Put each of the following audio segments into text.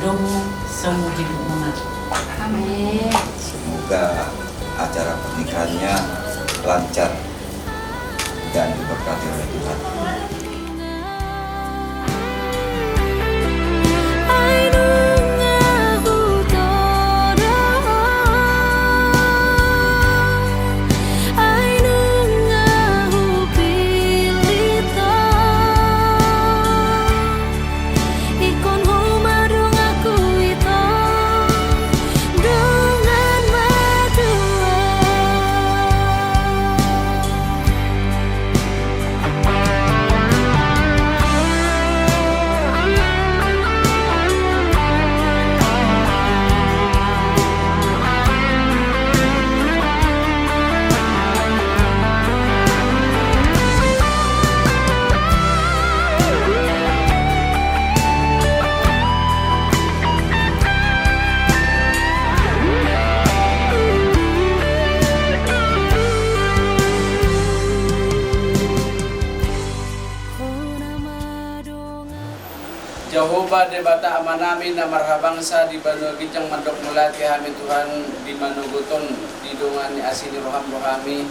jodohmu seumur hidupmu nanti. Amin. Semoga acara pernikahannya lancar dan diberkati oleh Tuhan. Jehovah de bata amanami na marhabangsa di bano gijang mandok mulati kami Tuhan di manuguton di dongan ni asini roham kami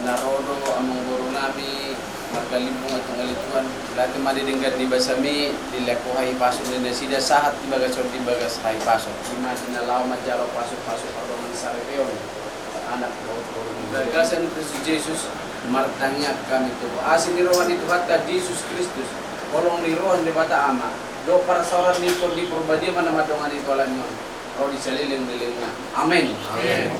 narodo among guru nami magkalimbong atong ali Tuhan lati madidinggat di basami di lekuhay pasok ni nasida sahat di bagas di bagas hay pasok di masinalaw majalo pasok arong sa reyon anak ko gagasan Kristus Jesus martanya kami tu asini rohan itu hatta Yesus Kristus kolong ni rohan di bata ama do para sauran ni por di perbadi mana madongan itu alam yon roh di seliling-lilingnya amin amin.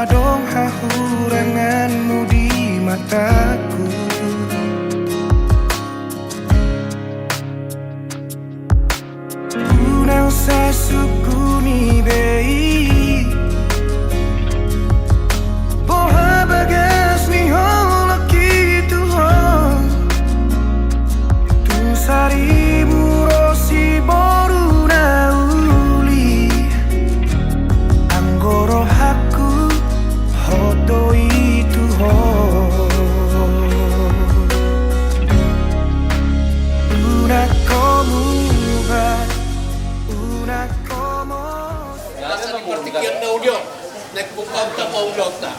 Adong hahuranganmu di mataku, unang sasukuni bei boha bagas ni holaki Tuhan tung saribu rosi boru nauli anggoro haku hoto itu ho una como partikian na ulyon, nagbukaw ta maulot na.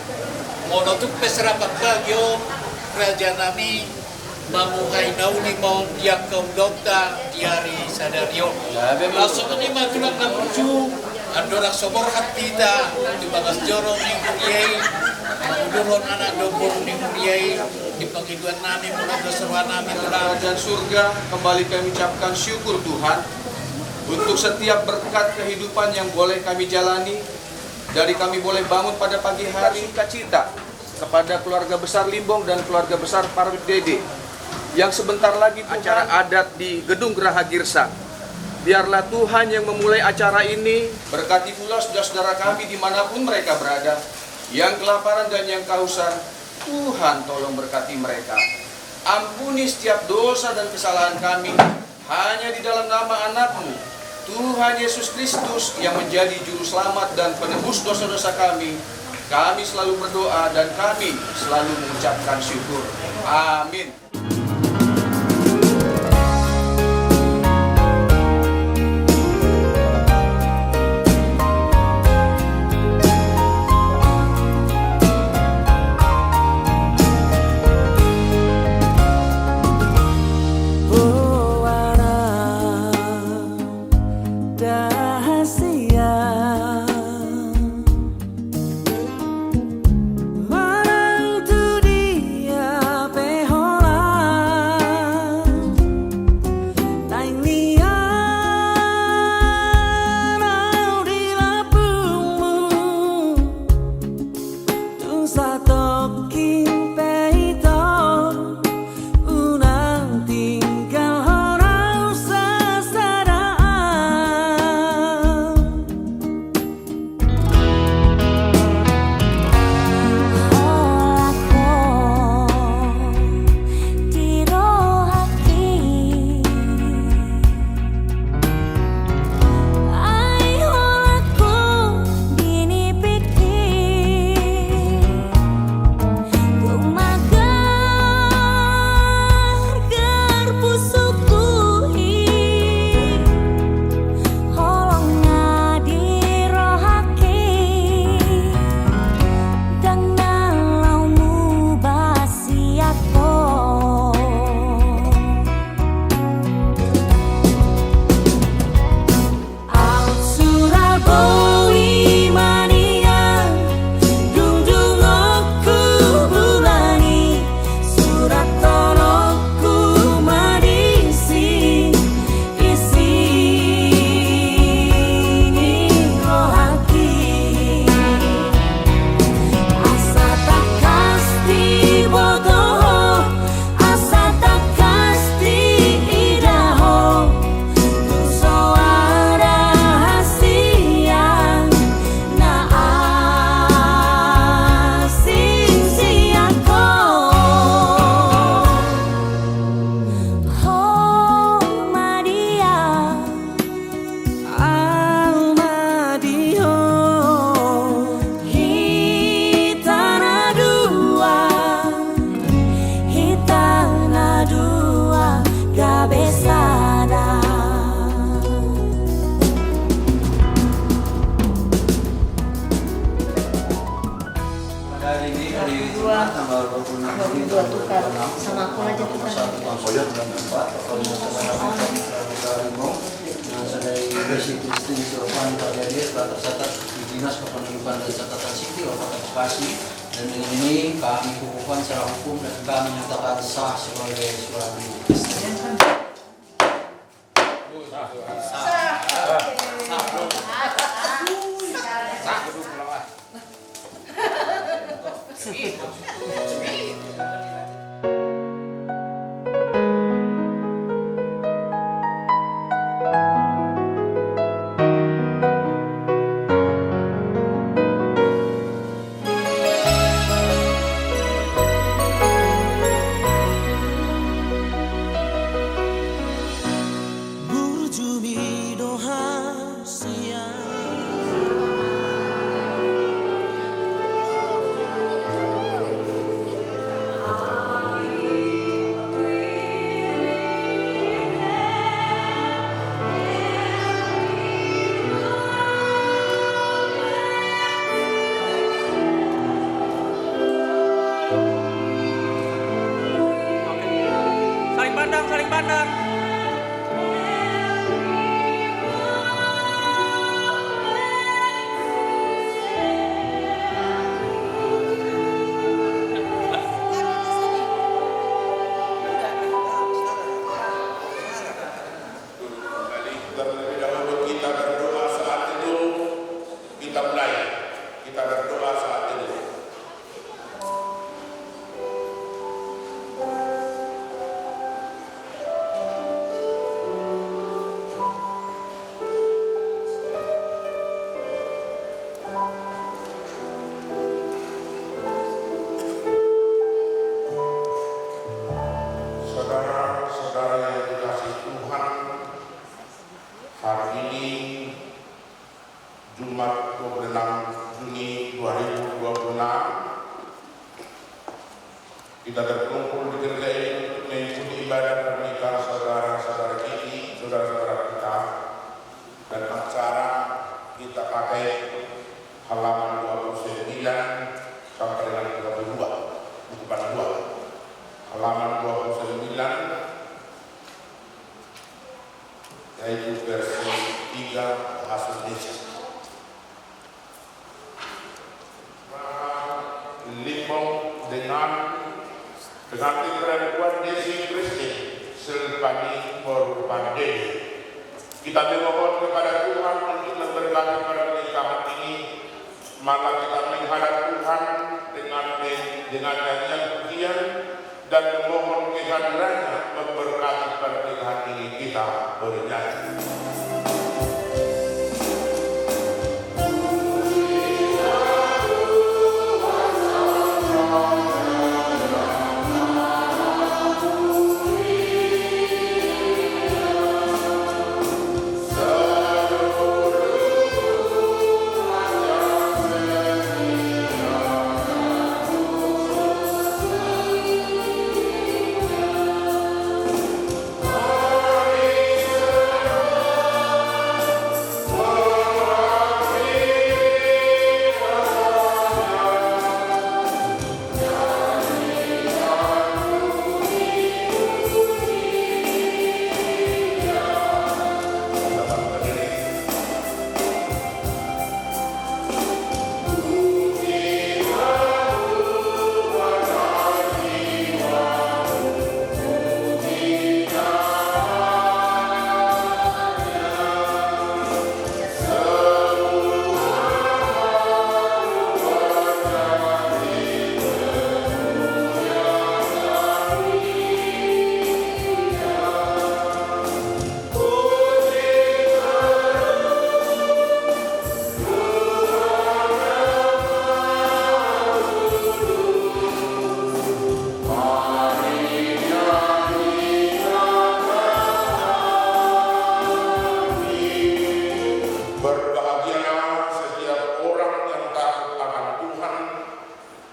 Monotuk peserapat bagyo, kerajaan nami, mamuhay na uli mo diyak kaulot ta, diari sadaryo. Langsung ni matulak na pucu, andorak sobor hatita, di bagas jorong ni Muryay, menguduron anak dobor ni Muryay, di panghiduan nami, mula doserwan nami, Kerajaan surga, kembali kami ucapkan syukur Tuhan untuk setiap berkat kehidupan yang boleh kami jalani. Dari kami boleh bangun pada pagi hari sukacita kepada keluarga besar Limbong dan keluarga besar Parwit Dede yang sebentar lagi acara adat di Gedung Geraha Girsa. Biarlah Tuhan yang memulai acara ini. Berkati pula saudara-saudara kami dimanapun mereka berada, yang kelaparan dan yang kehausan. Tuhan tolong berkati mereka. Ampuni setiap dosa dan kesalahan kami hanya di dalam nama anak-Mu Tuhan Yesus Kristus yang menjadi juru selamat dan penebus dosa-dosa kami. Kami selalu berdoa dan kami selalu mengucapkan syukur. Amin. Marang tu dia pehola Jumat tanggal 26 Juli 2026 Sama aku aja nomor kita. 1 tahun 1994 dengan sadari basic Kristen di Suropan Pak Jadir telah tercatat di Dinas Kependudukan dan Catatan Sipil Kota Bekasi, dan dengan ini kami kukuhkan secara hukum dan kami nyatakan sah sebagai suami Kristen. Burjumido hasia Saling pandang, saling pandang. Terlebih dahulu kita berdoa saat itu, kita mulai. Kita berdoa saat itu. Saudara-saudara yang dikasihi Tuhan, hari ini Jumat 26 Juni 2026 kita berkumpul di gereja ini untuk mengikuti ibadah pernikahan saudara-saudara kita, dan acara kita pakai halaman 29 sampai dengan 32, buku 42. Halaman 29 yaitu versi 3 bahasa Indonesia. Limbong dengan perempuan Desi Kristen Selpani Morpande. Kita memohon kepada Tuhan untuk memberkati pada pernikahan ini. Maka kita menghadap Tuhan dengan nyanyian pujian dan memohon kehadirannya memberkati pernikahan ini. Kita bernyanyi.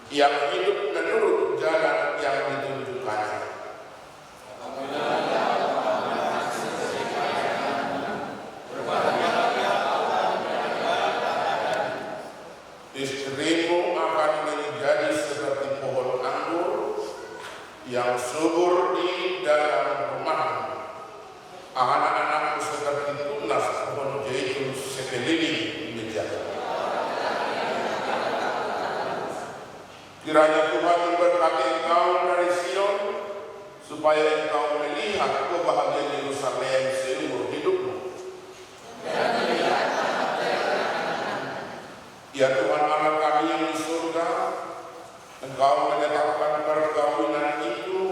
yang hidup menurut jalan yang ditunjukkannya. Istrimu akan menjadi seperti pohon subur di dalam rumah. Anak-anakku seperti tunas pohon zaitun sekeliling meja. Kiranya Tuhan memberkati engkau dari Sion, supaya engkau melihat kebahagiaan Yerusalem seumur hidupmu. Ya Tuhan Allah kami yang di surga, engkau menetapkan perkawinan itu,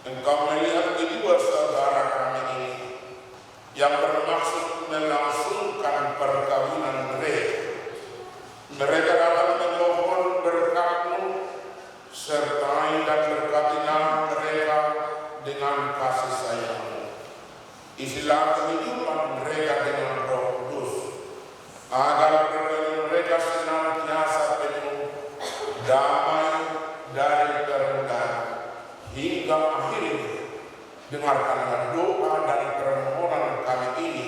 engkau melihat kedua saudara kami ini yang bermaksud melangsungkan perkawinan mereka. Mereka datang memohon berkat-Mu, sertai dan berkatilah mereka dengan kasih sayang-Mu. Isilah kehidupan mereka dengan Roh Kudus, agar mereka senantiasa penuh damai dari terendah hingga akhirnya. Dengarkanlah doa dan permohonan kami ini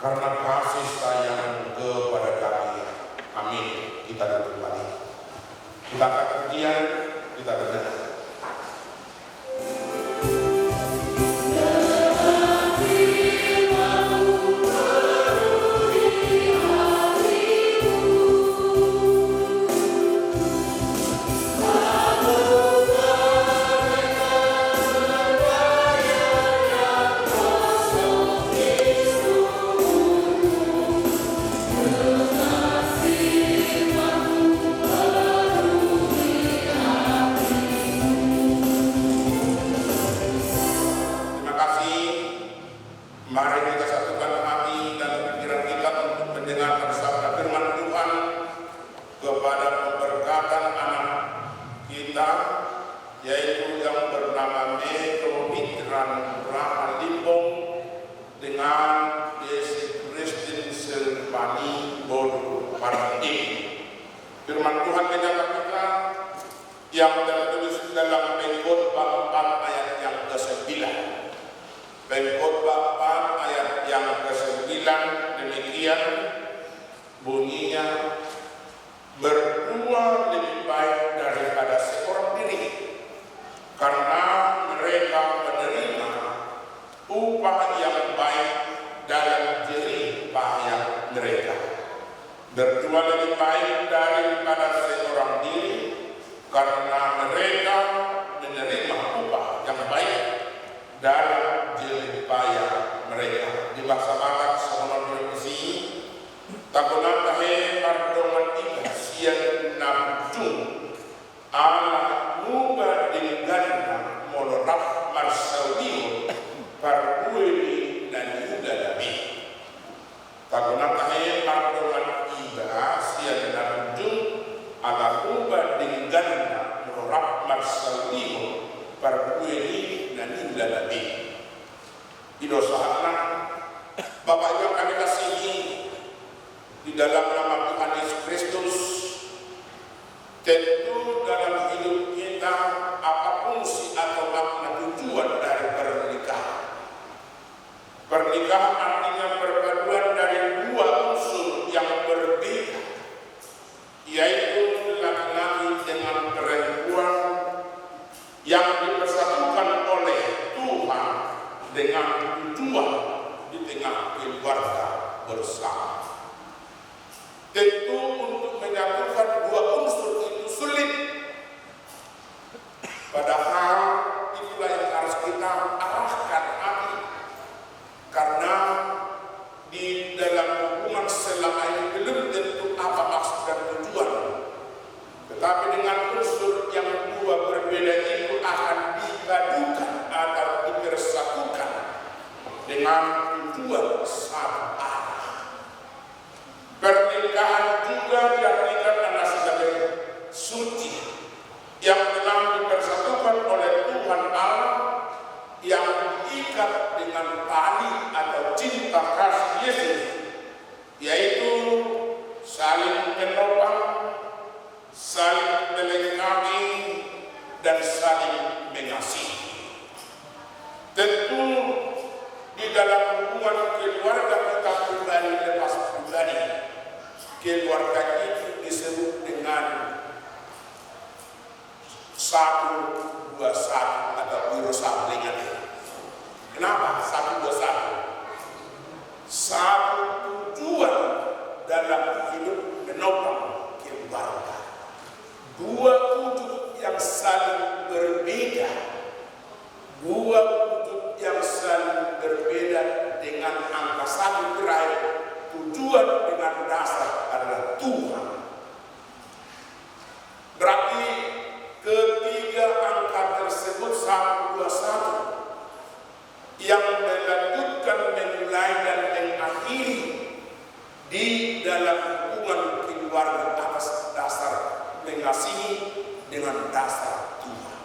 karena kasih sayang kepada kami. Amin. Kita duduk kembali. Kita akan kemudian kita dengar. Mari kita satukan hati dan pikiran kita untuk mendengarkan sabda firman Tuhan kepada pemberkatan anak kita, yaitu yang bernama Metro Mitran Rahman Limbong dengan Desi Kristin Silvani Bodo Parti. Firman Tuhan menyatakan kita yang tertulis dalam Pengkhotbah 4 ayat yang ke-9. Pengkhotbah 4 ayat yang ke-9 demikian bunyinya, berdua lebih baik daripada seorang diri, karena mereka menerima upah yang baik dalam jerih payah mereka. Berdua lebih baik daripada seorang diri, karena mereka menerima upah yang baik dalam jerih payah mereka. Di bahasa Batak sama berisi takunan tahe pardongan tiga sian namjung ala muba dengan moloraf marsaudi parkueli dan juga nabi. Takunan tahe pardongan tiga sian namjung ala muba dengan moloraf marsaudi parkueli dan juga nabi. Idosahatlah Bapak yang kami kasihi di dalam nama Tuhan Yesus Kristus, tentu dalam hidup kita apapun fungsi atau makna tujuan dari pernikahan. Pernikahan artinya perpaduan dari dua unsur yang berbeda, yaitu laki-laki dengan perempuan yang dipersatukan oleh Tuhan dengan tujuan di tengah keluarga bersama. Tentu untuk menyatukan dua unsur itu sulit, padahal itulah yang harus kita arahkan hati, karena di dalam hubungan selama ini belum tentu apa maksud dan tujuan, tetapi dengan unsur yang dua berbeda itu akan dipadukan atau dipersatukan dengan tujuan satu arah. Pernikahan juga diartikan adalah sebagai suci yang telah dipersatukan oleh Tuhan Allah, yang diikat dengan tali atau cinta kasih Yesus, yaitu saling menopang, saling melengkapi, dan saling mengasihi. Tentu di dalam hubungan keluarga kita pribadi lepas pribadi, keluarga itu disebut dengan 121 atau biro sampling ini. Kenapa? 121. Satu tujuan dalam hidup menopang keluarga. Dua wujud yang saling berbeda. Dua wujud yang saling berbeda dengan angka 1 terakhir. Tujuan dengan dasar adalah Tuhan. Berarti ketiga angka tersebut 121 yang melanjutkan, memulai dan mengakhiri di dalam hubungan keluarga atas dasar mengasihi dengan dasar Tuhan.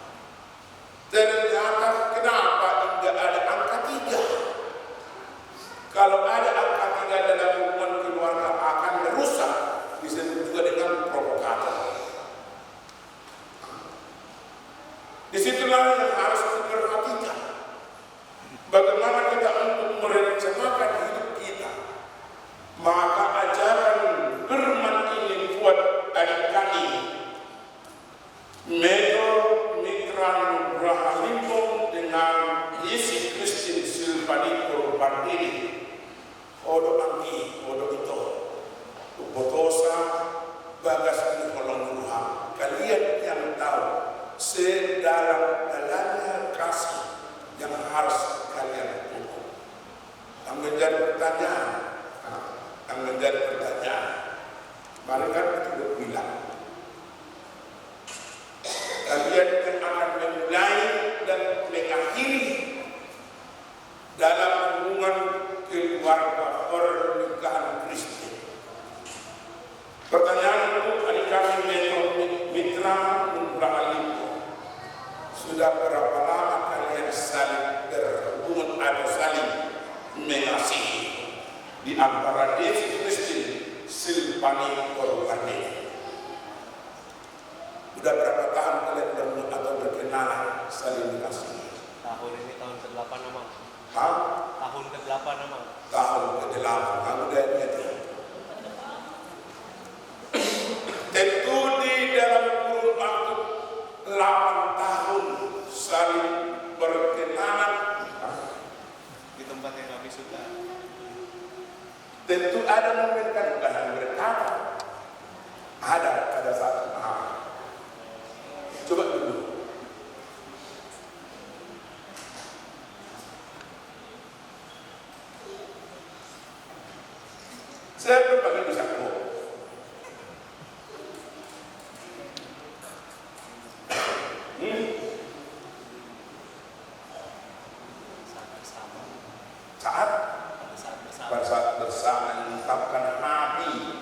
Ternyata kenapa tidak ada angka 3? Kalau ada angka 3 dalam hubungan keluarga akan merusak, disebut juga dengan provokator. Disitulah yang harus diperhatikan. Bagaimana kita untuk merencanakan hidup kita. Maka ajaran firman ini buat adik kami Metro Mitra Nugraha Limpong dengan Yesus Kristin Silvanito Bandini Odo Anggi, Odo Ito Botosa Bagas Nikolong Nuha. Kalian yang tahu sedalam-dalamnya kasih yang harus kalian pupuk. Yang menjadi pertanyaan, mereka tidak bilang kalian yang akan memulai dan mengakhiri dalam hubungan keluarga pernikahan Kristen. Pertanyaan untuk adik kami Mitra Nugraha Limpong, sudah berapa lama kalian saling berhubungan atau saling mengasihi di antara Yesus Kristus Silvani Korbanini? Sudah berapa tahun kalian berhubungan atau berkenalan saling mengasihi? Tahun ini tahun ke-8 Amang. Hah? Tahun ke-8 Amang. Tahun ke-8. Kamu udah ingat? Tentu di dalam kurun waktu 8 tahun saling berkenalan Di tempat yang kami suka. tentu ada momen kan bukan hanya berkata, ada pada satu hari. Coba dulu. Saya berbagi bisa kok. Saat bersama menetapkan hati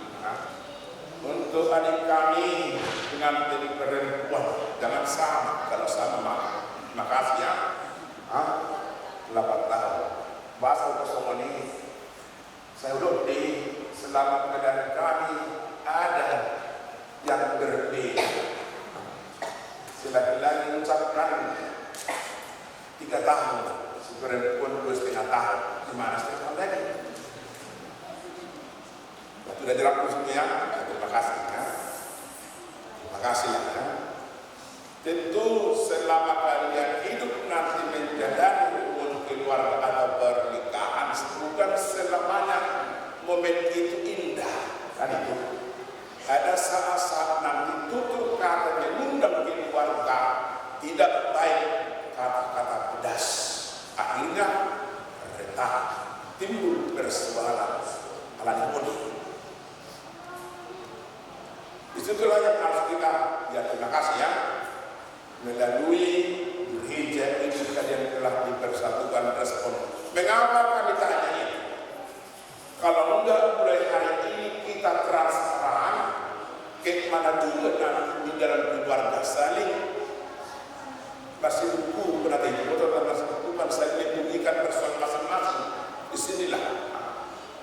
untuk adik kami dengan jadi perempuan, jangan sama. Kalau sama makasih ya. 8 tahun bahasa kosong ini saya udah di selama keadaan kami ada yang berbeda. Laki-laki mengucapkan 3 tahun, si perempuan 2,5 tahun. Gimana setengah tahun lagi? Sudah dirangkum semua ya? Terima kasih ya. Terima kasih ya. Tentu selama kalian hidup nanti menjalani hubungan keluarga atau pernikahan, bukan selamanya momen itu indah. Kan itu. Ada saat-saat nanti tutur kata mengundang keluarga tidak baik, kata-kata pedas. Akhirnya retak, timbul persoalan alani mudi. Disitulah yang harus kita ya terima kasih ya, melalui gereja ini kalian telah dipersatukan respon. Mengapa kami tanya ini? Kalau enggak mulai hari ini kita transparan, ke mana juga nanti di dalam keluarga saling masih buku berarti foto dan masih buku saling membunyikan persoalan masing-masing. Disinilah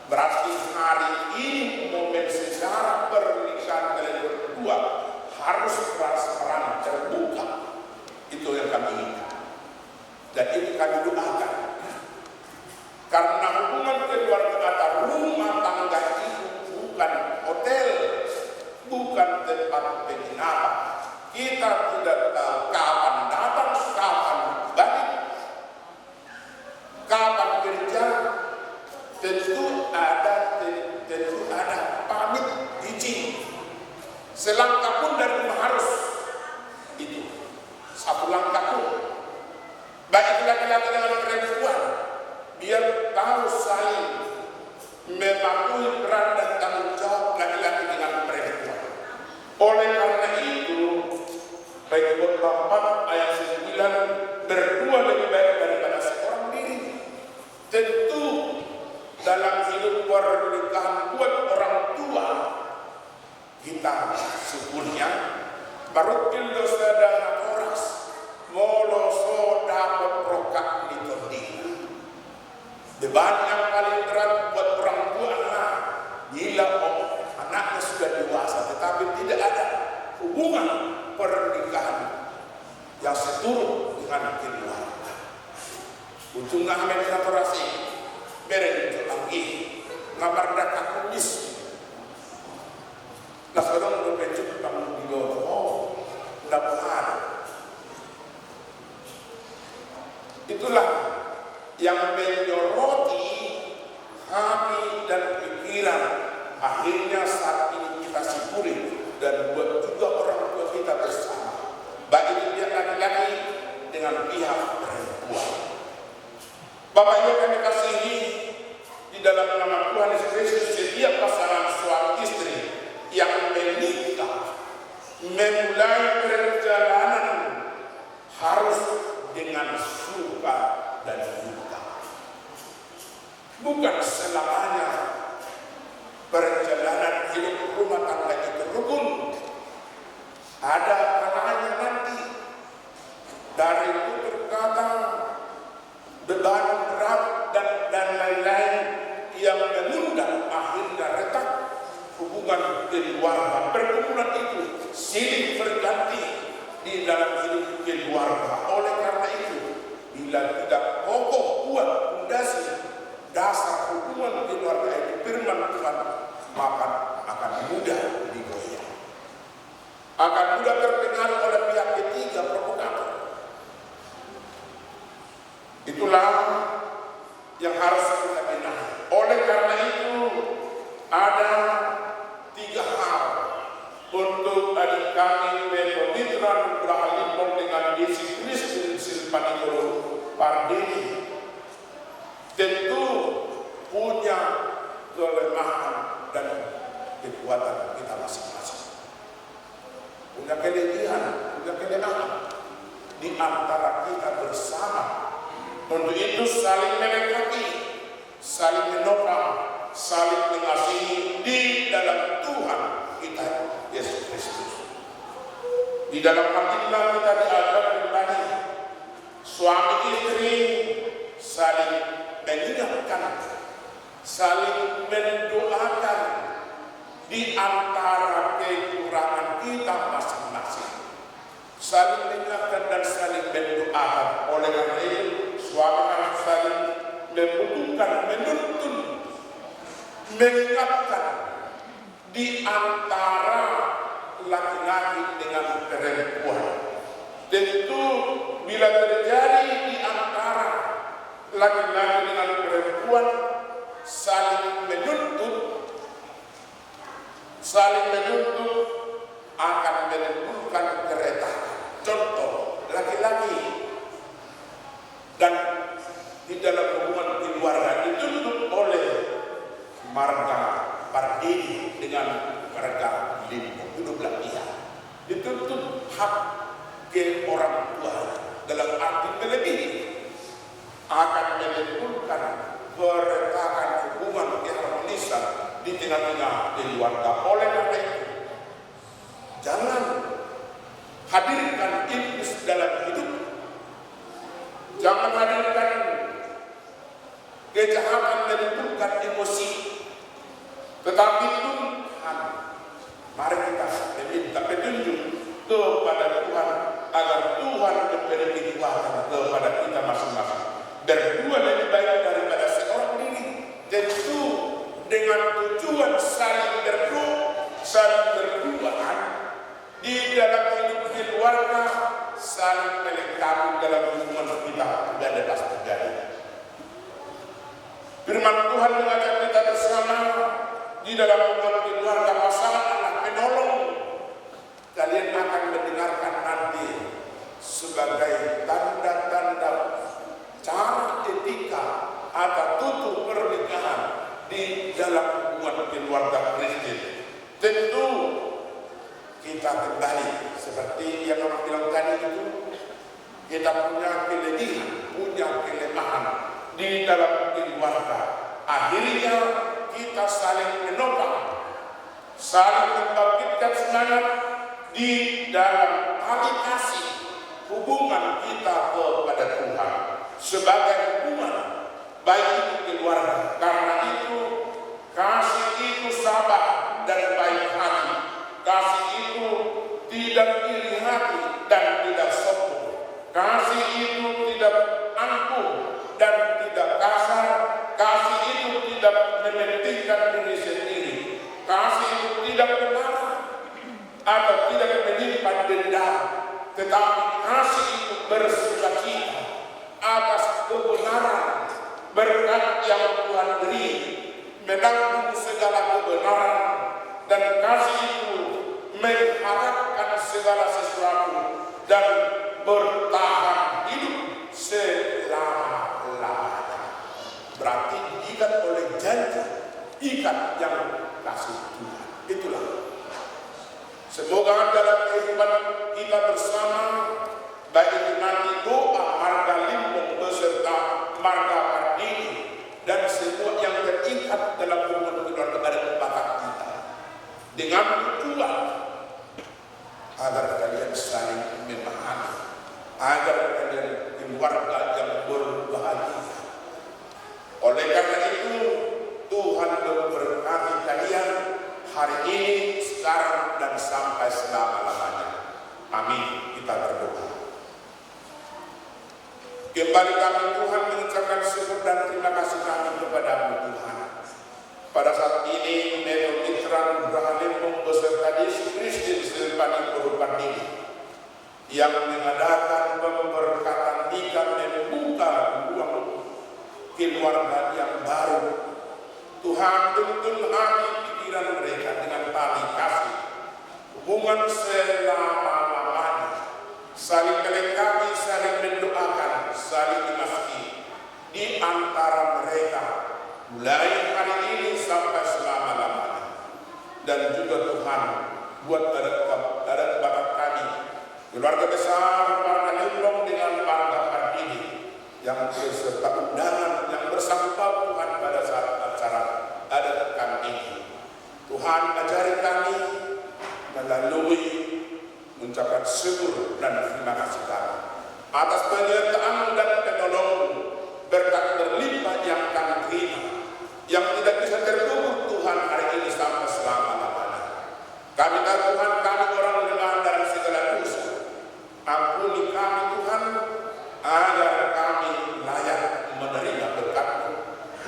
berarti hari ini momen sejarah pernikahan kalian berdua harus transparan, terbuka. Itu yang kami inginkan dan ini kami doakan, karena hubungan keluarga atau rumah tangga itu bukan hotel, bukan tempat penginapan. Kita tidak tahu kapan datang, kapan balik, selangkah pun dari rumah harus itu, satu langkah pun. Baik laki-laki dengan perempuan, biar tahu saling mematuhi peran dan tanggung jawab laki-laki dengan perempuan. Oleh karena itu, baik khotbah 4 ayat 9, berdua lebih baik daripada seorang diri. Tentu dalam hidup pernikahan buat orang tua kita syukurnya barukil dosa dan koras molo so dapat rokak ditodi. Beban yang paling berat buat orang tua adalah bila anaknya sudah dewasa tetapi tidak ada hubungan pernikahan yang seturut dengan keluarga. Ujungnya amin saturasi beren itu lagi ngabar dakat kumis. Nah sekarang udah pencut kamu di bawah dapat. Itulah yang menyoroti hati dan pikiran. Akhirnya saat ini kita syukuri dan buat juga orang tua kita bersama. Baik itu pihak laki-laki dengan pihak perempuan. Bapak Ibu kami kasihi, di dalam nama Tuhan Yesus Kristus setiap pasangan suami istri yang menikah memulai perjalanan harus dengan suka dan duka. Bukan selamanya perjalanan hidup rumah tangga itu rukun. Ada kalanya nanti dari tutur kata, beban berat dan lain-lain yang mengundang akhirnya retak hubungan keluarga. Perkumpulan itu silih berganti di dalam hidup keluarga. Oleh karena itu, bila tidak kokoh kuat fondasi dasar hubungan keluarga itu firman Tuhan, maka akan mudah digoyah, akan mudah terpengaruh oleh pihak ketiga provokator. Itulah yang harus kita benahi. Oleh karena itu ada 3 hal untuk adik kami Metoditran berhalipon dengan Yesus Kristus Silpanigoro Pardini. Tentu punya kelemahan dan kekuatan kita masing-masing. Punya kelebihan, punya kelemahan di antara kita bersama. Untuk itu saling melengkapi, saling menopang, saling mengasihi di dalam Tuhan kita Yesus Kristus. Di dalam Alkitab kita diajar kembali suami istri saling mengingatkan, saling mendoakan di antara kekurangan kita masing-masing, saling mengingatkan dan saling mendoakan. Oleh karena itu suami harus saling membutuhkan, menuntun, mengingatkan di antara laki-laki dengan perempuan. Tentu bila terjadi di antara laki-laki dengan perempuan saling menuntut akan menimbulkan keretakan. Contoh, laki-laki dan di dalam hubungan keluarga dituntut oleh marga Pardini dengan marga Limpo, kedua belah pihak dituntut hak ke orang tua dalam arti melebihi, akan menimbulkan keretakan hubungan keharmonisan di tengah-tengah keluarga. Oleh karena itu jangan hadirkan iblis dalam hidup. Jangan hadirkan kejahatan menimbulkan emosi. Tetapi Tuhan, mari kita meminta petunjuk kepada Tuhan agar Tuhan memberi kekuatan kepada kita masing-masing. Berdua lebih baik daripada seorang diri. Tentu dengan tujuan saling berdoa, saling berduaan di dalam hidup keluarga, saling melengkapi dalam hubungan kita dan dapat terjadi. Firman Tuhan mengajak kita bersama di dalam hubungan keluarga, pasangan anak menolong kita kembali seperti yang orang bilang tadi itu, kita punya kelebihan, punya kelemahan di dalam keluarga. Akhirnya kita saling menopang, saling membangkitkan semangat di dalam tali kasih hubungan kita kepada Tuhan sebagai hubungan baik itu keluarga. Karena itu kasih itu sabar dan baik hati, kasih itu tidak iri hati dan tidak sombong, kasih itu tidak angkuh dan tidak kasar, kasih itu tidak mementingkan diri sendiri, kasih itu tidak memarah atau tidak menyimpan dendam, tetapi kasih itu bersukacita atas kebenaran berkat yang Tuhan beri, menanggung segala kebenaran, dan kasih itu mengharapkan segala sesuatu dan bertahan hidup selama-lamanya. Berarti diikat oleh janji, ikat yang kasih Tuhan. Itulah. Semoga dalam kehidupan kita bersama, baik itu nanti doa marga Limbong beserta marga Pardini dan semua yang terikat dalam hubungan keluarga ada bakat kita, dengan tujuan agar kalian saling memahami, agar kalian keluarga yang berbahagia. Oleh karena itu Tuhan memberkati kalian hari ini, sekarang, dan sampai selama-lamanya. Amin. Kita berdoa. Kembali kami Tuhan mengucapkan syukur dan terima kasih kami kepada-Mu Tuhan. Pada saat ini Metro Mitra Nugraha Limbong beserta Yesus Kristus Silvani Perupan ini yang mengadakan pemberkatan nikah membuka ruang keluarga yang baru. Tuhan tuntun hati pikiran mereka dengan tali kasih, hubungan selama-lamanya, saling melengkapi, saling mendoakan, saling dimasuki di antara mereka mulai hari ini sampai selama-lamanya. Dan juga Tuhan buat adat bakat kami, keluarga besar keluarga Limbong dengan keluarga Pardini yang beserta undangan yang bersama Tuhan pada saat acara adat kami ini. Tuhan ajari kami melalui mengucapkan syukur dan terima kasih kami atas penyertaan dan penolong berkat berlimpah yang kami terima, yang tidak bisa terkubur Tuhan hari ini sampai selama-lamanya. Kami tahu Tuhan, kami orang lemah dan segala dosa. Ampuni kami Tuhan, agar kami layak menerima berkat-Mu.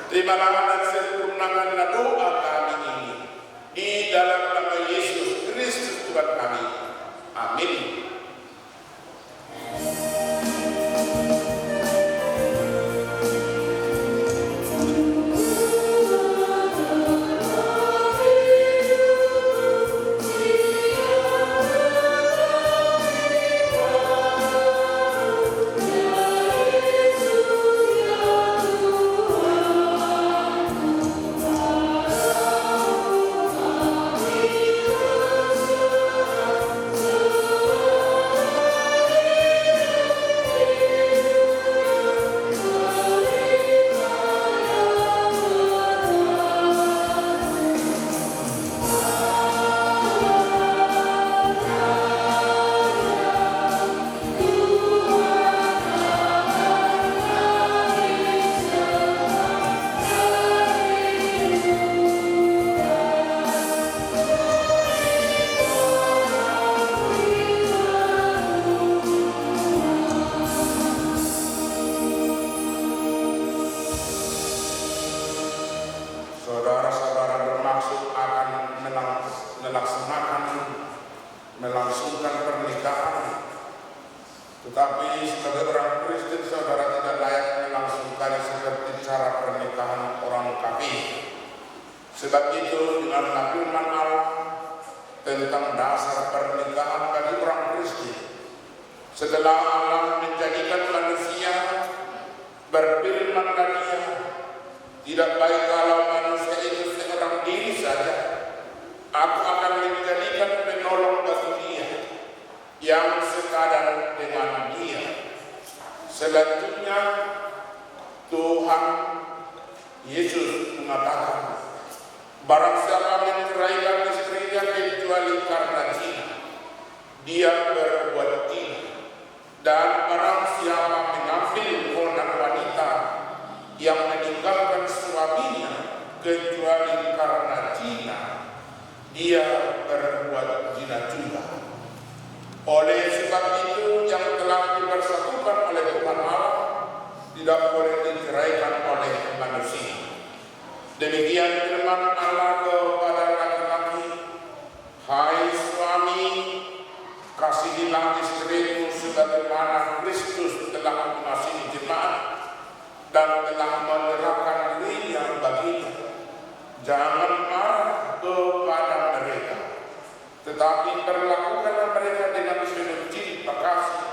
Terimalah dan sempurnakanlah doa kami ini di dalam nama Yesus Kristus Tuhan kami. Amin. melangsungkan pernikahan, tetapi sebagai orang Kristen saudara tidak layak melangsungkannya seperti cara pernikahan orang kafir. Sebab itu dengan firman Allah tentang dasar pernikahan bagi orang Kristen, setelah Allah menjadikan manusia, berfirman Dia, tidak baik kalau manusia itu seorang diri saja. Aku akan menjadikan penolong bagi dia Selanjutnya Tuhan Yesus mengatakan, barang siapa menceraikan istrinya kecuali karena zina, dia berbuat zina. Dan barang siapa mengambil honor wanita yang meninggalkan suaminya kecuali karena zina, dia berbuat zina juga. Oleh sebab itu, yang telah dipersatukan oleh Tuhan Allah tidak boleh diceraikan oleh manusia. Demikian firman Allah kepada laki-laki, hai suami, kasihilah istrimu sebagaimana Kristus telah mengasihi jemaat dan telah menyerahkan dirinya baginya. Jangan marah kepada mereka, tetapi perlakukanlah mereka dengan penuh cinta kasih.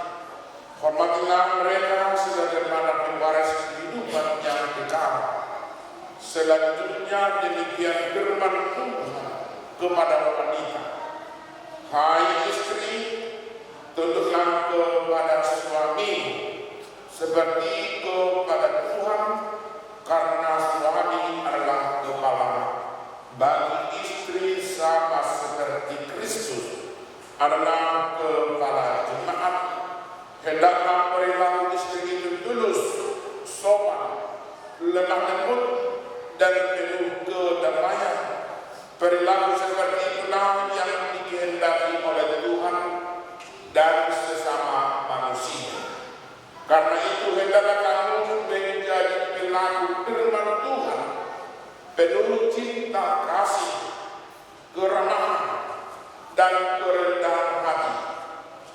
Hormatilah mereka sebagaimana pewaris kehidupan yang kekal. Selanjutnya demikian firman Tuhan kepada wanita, hai istri, tunduklah kepada suami seperti kepada Tuhan, karena suami adalah kepala bagi istri, sama seperti Kristus adalah kepala jemaat. Hendaklah perilaku istri itu tulus, sopan, lemah lembut, dan penuh kedamaian. Perilaku seperti itulah yang dikehendaki oleh Tuhan dan sesama manusia. Karena itu hendaklah kamu menjadi pelaku firman Tuhan, penuh cinta kasih, keramahan, dan kerendahan hati.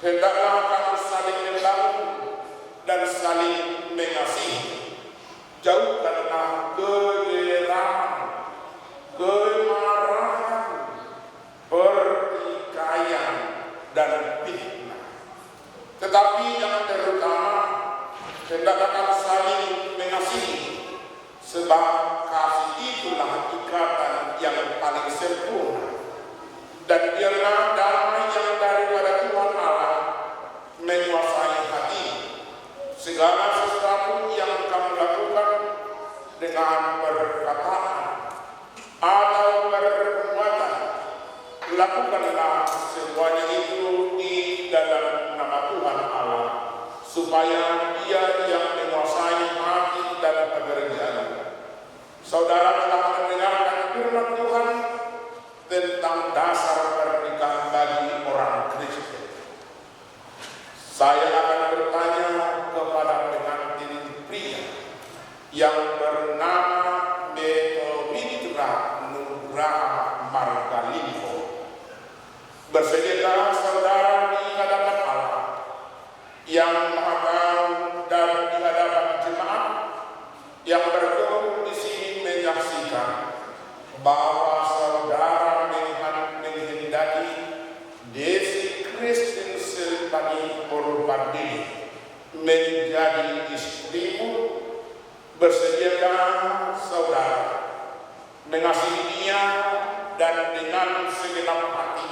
Hendaklah kamu saling membangun dan saling mengasihi. Jauhkanlah kegelapan, kemarahan, pertikaian, dan fitnah. Tetapi yang terutama, hendaklah kamu saling mengasihi, sebab kasih itulah ikatan yang paling sempurna. Dan biarlah damai yang daripada Tuhan Allah menguasai hati. Segala sesuatu yang kamu lakukan dengan perkataan atau perbuatan, lakukanlah semuanya itu di dalam nama Tuhan Allah, supaya Dia yang menguasai hati dan pekerjaan. Saudara telah mendengarkan firman Tuhan tentang dasar pernikahan bagi orang Kristen. Saya akan bertanya kepada pengantin pria yang bernama Mitra Nugraha Margalimbo. Bersediakah saudara di hadapan Allah yang Maha Tahu dan di hadapan jemaat yang berkumpul di sini menyaksikan bahwa saudara menghendaki Desi Kristen Silvani Purwardini menjadi istrimu? Bersediakah saudara mengasihi dia dan dengan segenap hati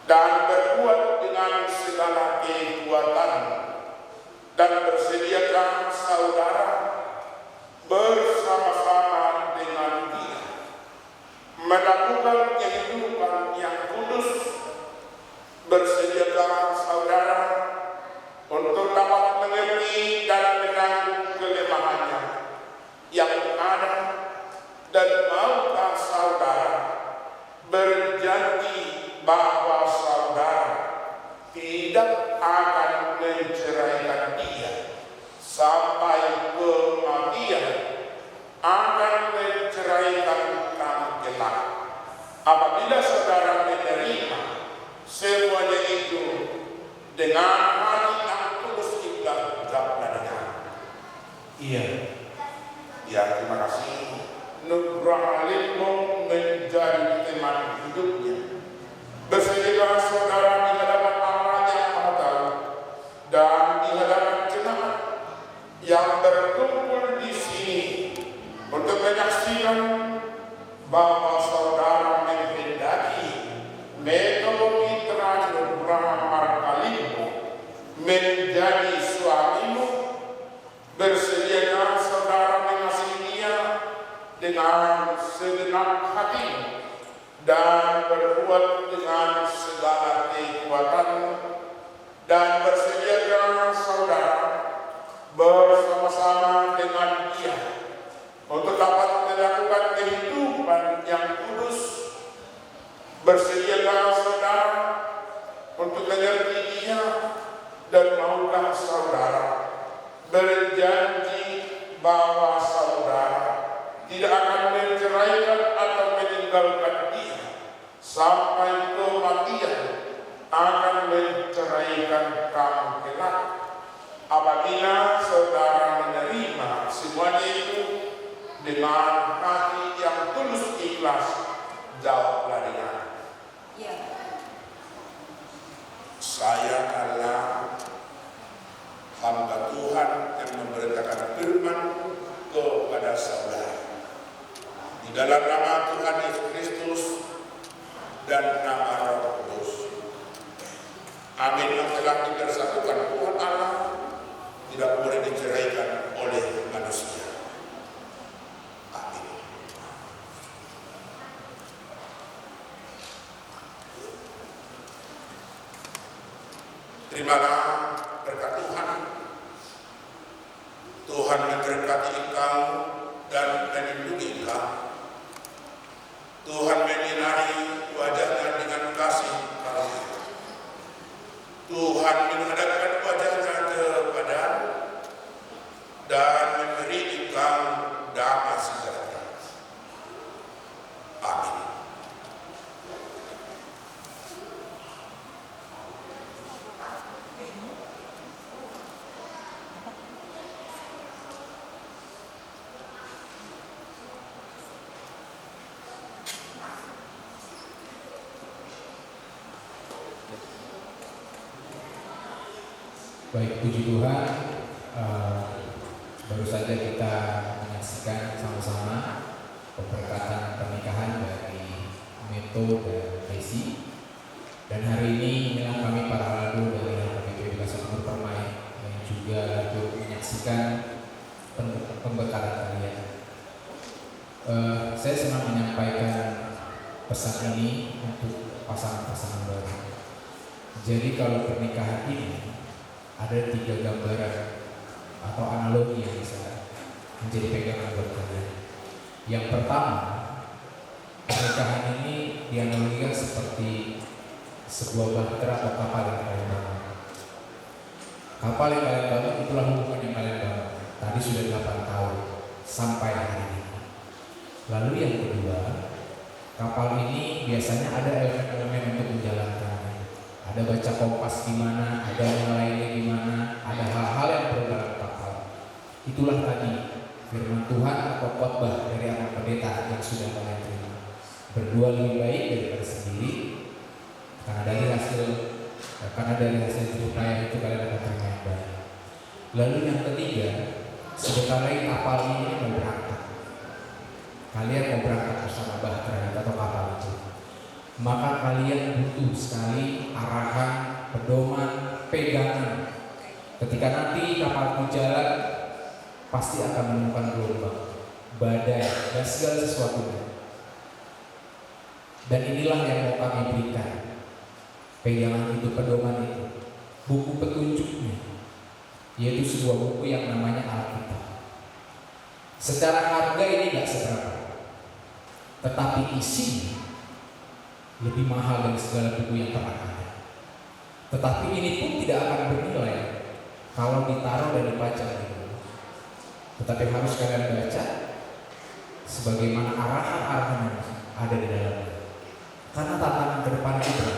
dan berbuat dengan segala kekuatan? Dan bersediakah saudara bersama-sama dengan dia melakukan kehidupan yang kudus? Bersediakah saudara untuk dapat mengerti dan menanggung kelemahannya yang ada? Dan maukah saudara berjanji bahwa saudara tidak akan menceraikan dia sampai kematian, akan menceraikan kamu kelak? Apabila saudara menerima semuanya itu dengan hati yang tulus, ikhlas, dan iya. Ya, terima kasih. Nugraha Margalimbo menjadi teman hidupnya. Bersediakah saudara di hadapan Allah yang Maha Tahu dan di hadapan jemaat yang berkumpul di sini untuk menyaksikan bahwa saudara menghendaki Mitra Nugraha Margalimbo menjadi suamimu? segenap hati dan berbuat dengan segala kekuatan dan bersediakah saudara bersama-sama dengan Dia untuk dapat melakukan kehidupan yang kudus. Bersediakah saudara untuk mengerti Dia, dan maukah saudara berjanji bahwa saudara tidak akan menceraikan atau meninggalkan Dia sampai kematian akan menceraikan kamu kelak apabila saudara menerima semuanya itu dengan hati yang tulus ikhlas? Jawablah dengan saya adalah hamba Tuhan yang memberitakan firman kepada saudara di dalam nama Tuhan Yesus Kristus dan nama Roh Kudus. Amin. Yang telah dipersatukan Tuhan Allah tidak boleh diceraikan oleh manusia. Amin. Terimalah berkat Tuhan. Tuhan memberkati engkau dan melindungi engkau. Tuhan menyinari wajahnya dengan kasih karunia. Tuhan menghadapkan wajahnya kepadamu dan memberi engkau damai sejahtera. Amin. Baik, puji Tuhan, baru saja kita menyaksikan sama-sama pemberkatan pernikahan dari Meto dan Desi. Dan hari ini inilah kami para ladu dari HKBP Bikasur Permai yang juga turut menyaksikan pembekalan kalian. Saya senang menyampaikan pesan ini untuk pasangan-pasangan baru. Jadi kalau pernikahan ini ada 3 gambaran atau analogi yang bisa menjadi pegangan buat kalian. Yang pertama, pernikahan ini dianalogikan seperti sebuah bahtera atau kapal yang kalian bangun. Kapal yang kalian bangun itulah hubungan yang kalian bangun. Tadi sudah 8 tahun sampai hari ini. Lalu yang kedua, kapal ini biasanya ada elemen-elemen untuk menjalankan. Ada baca kompas gimana, ada nyalainnya gimana, ada hal-hal yang perlu dalam kapal. Itulah tadi firman Tuhan atau khotbah dari anak pendeta yang sudah kalian terima. Berdua lebih baik daripada sendiri, karena dari hasil jeripaya itu kalian akan terima yang baik. Lalu yang ketiga, sebentar lagi kapal ini mau berangkat. Kalian mau berangkat bersama bahtera atau kapal itu. Maka kalian butuh sekali arahan, pedoman, pegangan. Ketika nanti kapal itu jalan, pasti akan menemukan gelombang, badai, dan segala sesuatunya. Dan inilah yang mau kami berikan. Pegangan itu, pedoman itu, buku petunjuknya, yaitu sebuah buku yang namanya Alkitab. Secara harga ini gak seberapa, tetapi isinya lebih mahal dari segala buku yang pernah ada. Tetapi ini pun tidak akan bernilai kalau ditaruh dan dibaca di rumah. Tetapi harus kalian baca sebagaimana arahan-arahan yang ada di dalamnya. Karena tantangan ke depan itu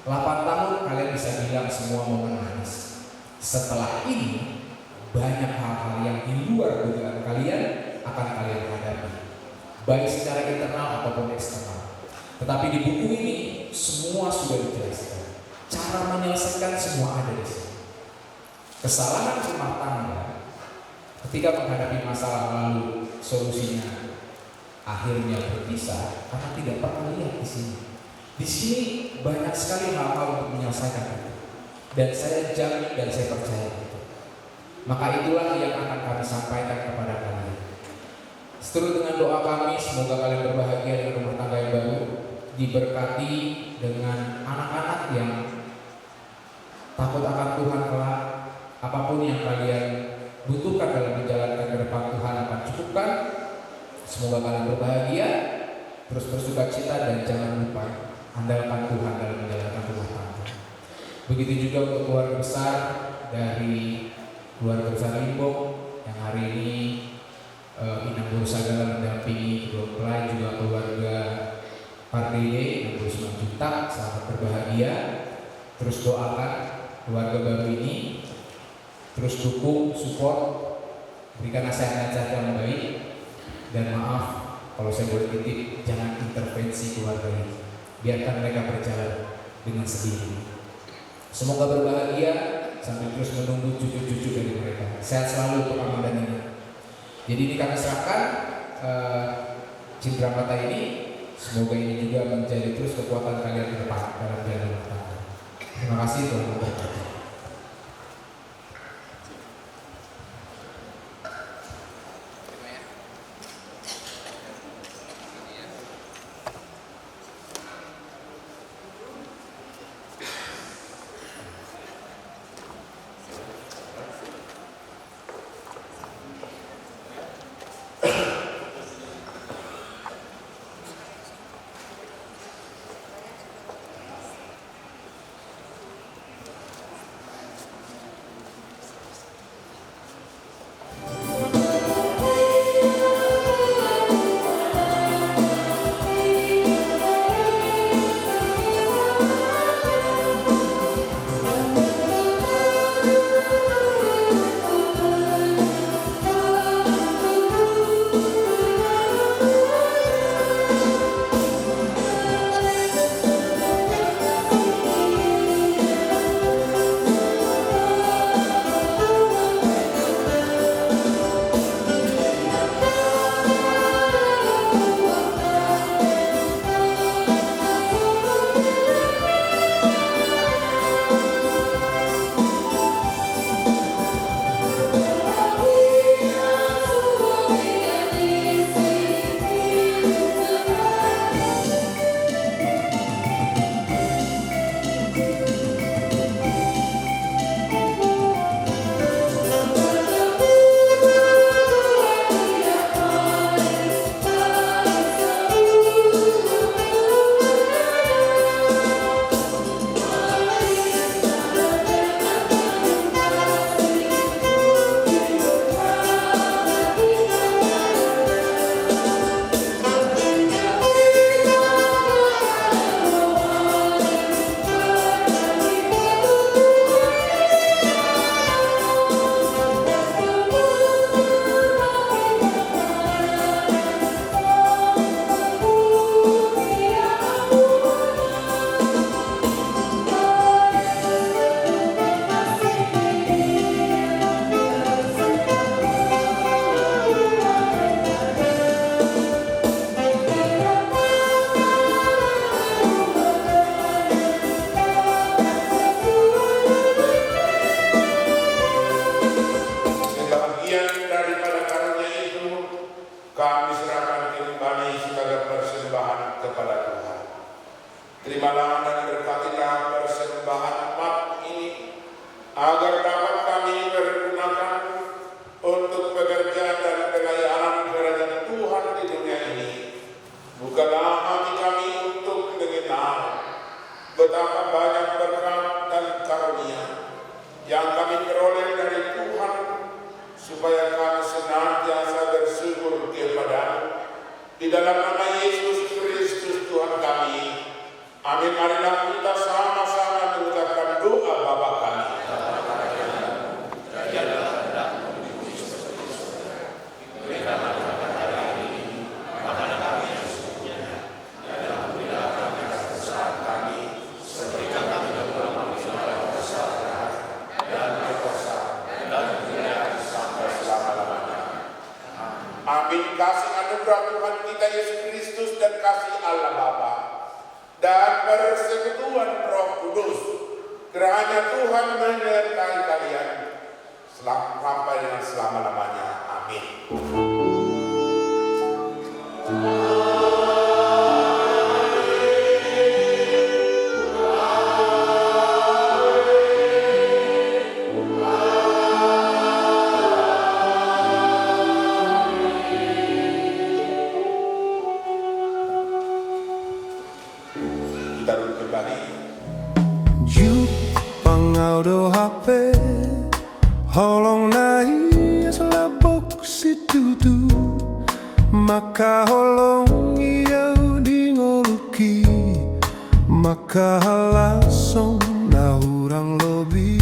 8 tahun kalian bisa bilang semua momen manis. Setelah ini banyak hal-hal yang di luar dugaan kalian akan kalian hadapi, baik secara internal ataupun eksternal. Tetapi di buku ini semua sudah dijelaskan. Cara menyelesaikan semua ada di sini. Kesalahan rumah tangga ketika menghadapi masalah lalu solusinya akhirnya berpisah karena tidak pernah lihat di sini. Di sini banyak sekali hal-hal untuk menyelesaikan itu. Dan saya jamin dan saya percaya itu. Maka itulah yang akan kami sampaikan kepada kalian. Seturut dengan doa kami, semoga kalian berbahagia dengan rumah tangga yang baru, diberkati dengan anak-anak yang takut akan Tuhan kelak. Apapun yang kalian butuhkan dalam menjalankan ke depan, Tuhan akan cukupkan. Semoga kalian berbahagia, terus bersuka cita, dan jangan lupa andalkan Tuhan dalam menjalankan rumah tangga. Begitu juga untuk keluarga besar dari keluarga besar Limbok yang hari ini Inang Guru Sagala mendampingi kedua mempelai, juga keluarga Pardede 69 juta, selamat berbahagia. Terus doakan keluarga baru ini, terus dukung, support, berikan nasihat-nasihat yang baik, dan maaf kalau saya boleh titip, jangan intervensi keluarga ini, biarkan mereka berjalan dengan sendiri. Semoga berbahagia sambil terus menunggu cucu-cucu dari mereka. Sehat selalu untuk Ramadan ini. Jadi ini kami serahkan cindera mata ini. Semoga ini juga menjadi terus kekuatan kalian ke depan dalam jalan rumah tangga. Terima kasih, Tuhan memberkati. Terimalah dan berkatilah persembahan umat ini, agar dapat kami pergunakan untuk pekerjaan dan pelayanan kerajaan Tuhan di dunia ini. Bukalah hati kami untuk mengenal betapa banyak berkat dan karunia yang kami peroleh dari Tuhan, supaya kami senantiasa bersyukur kepada-Mu. Di dalam nama Yesus Kristus Tuhan kami. Amin. Marilah kita sama-sama mengucapkan doa Bapa kami. Amin. Kasih anugerah Tuhan kita Yesus Kristus dan kasih Allah Bapa dan persekutuan Roh Kudus kiranya Tuhan menyertai kalian sampai dengan selama-lamanya. Amin. do hape holong nai selapok si tutu maka holong iau dingoluki maka langsung na urang lobi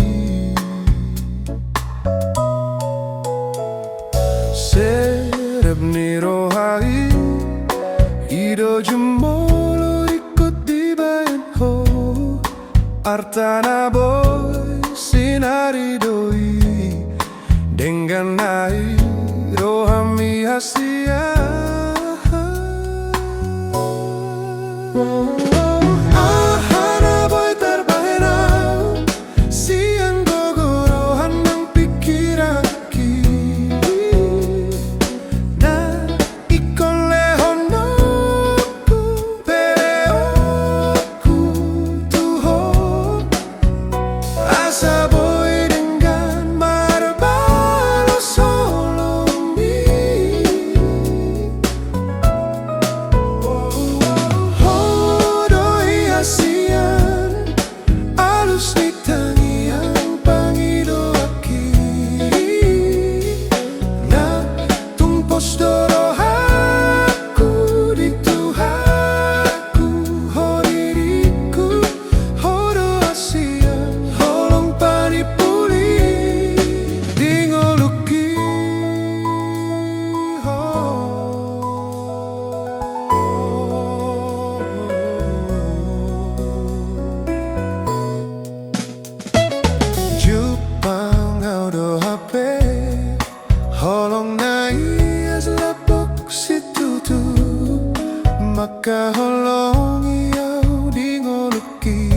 serep ni rohai ido jemolo ikut dibayan ho artana boy sinari doi dengan nai rohami hasia ahana boy terbahenau siang gogorohan ng pikiraki na ikolehonoku pereoku tuhon asa boy dengan marbalo solomi hodoi asian alus ni tangiang pangidoaki na tumpos dorohaku di tuhaku hodiriku hodo asian holong panipuli dingoluki Jupang audo hape holong nai as lapok si tutu maka holong iau dingoluki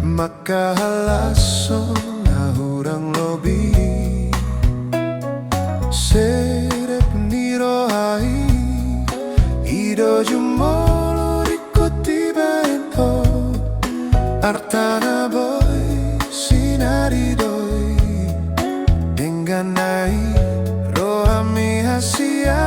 maka langsung na urang lobi serep ni rohai ido jumolo ikuti baento artana boy sinari doi dengan nai rohami hasia